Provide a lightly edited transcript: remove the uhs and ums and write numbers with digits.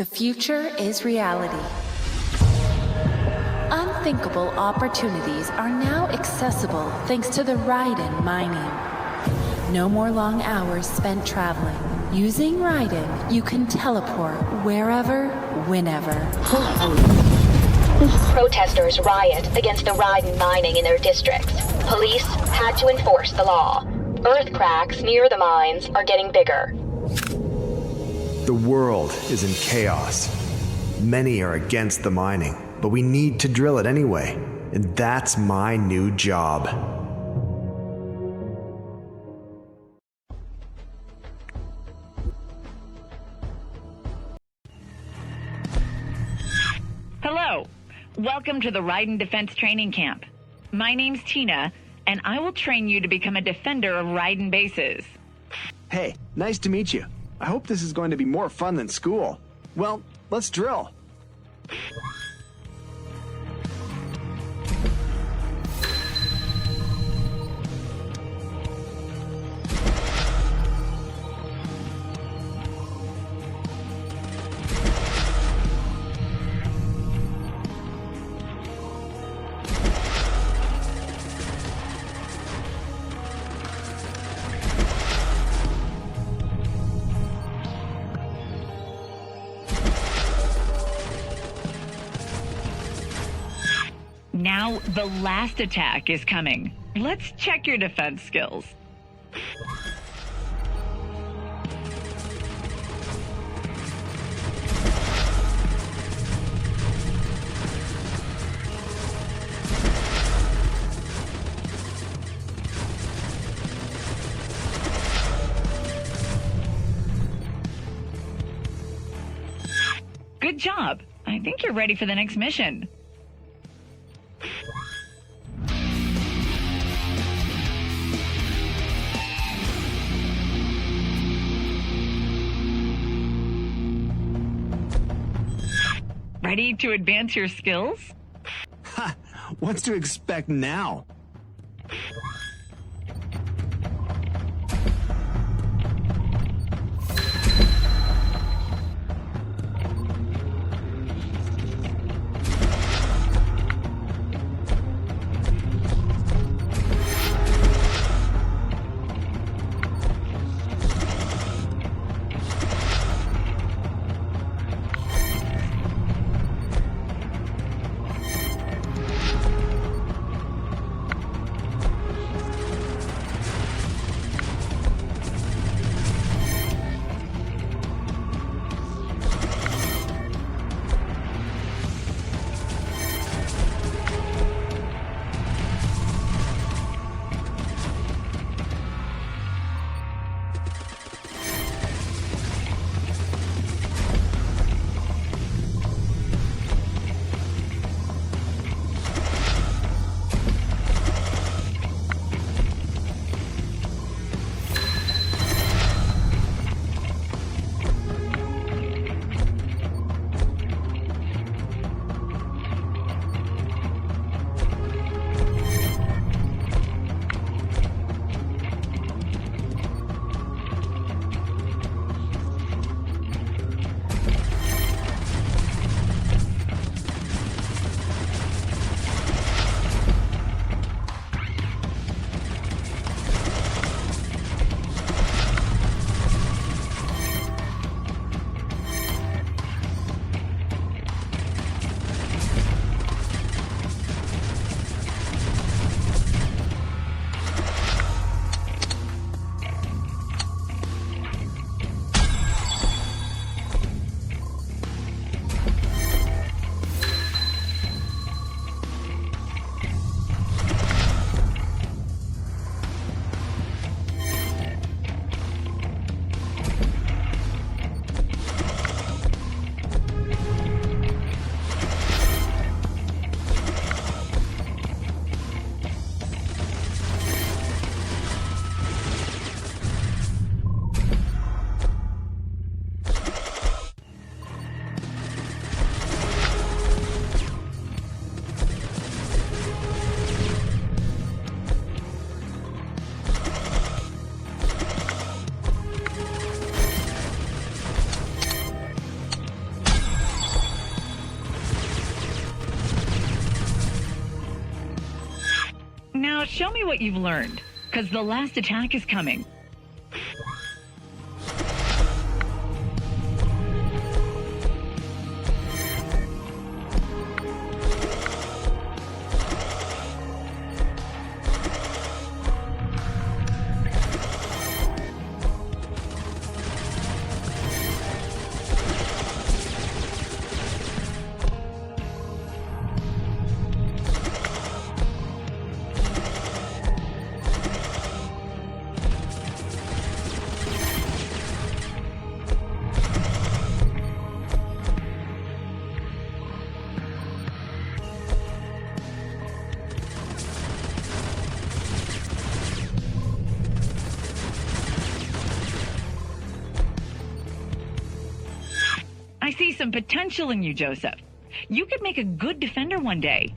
The future is reality. Unthinkable opportunities are now accessible thanks to the Raiden mining. No more long hours spent traveling. Using Raiden, you can teleport wherever, whenever. Protesters riot against the Raiden mining in their districts. Police had to enforce the law. Earth cracks near the mines are getting bigger. The world is in chaos. Many are against the mining, but we need to drill it anyway. And that's my new job. Hello. Welcome to the Raiden Defense Training Camp. My name's Tina, and I will train you to become a defender of Raiden bases. Hey, nice to meet you. I hope this is going to be more fun than school. Well, let's drill. Now, the last attack is coming. Let's check your defense skills. Good job. I think you're ready for the next mission. Ready to advance your skills? Ha! What's to expect now? me what you've learned, because the last attack is coming. I see some potential in you, Joseph. You could make a good defender one day.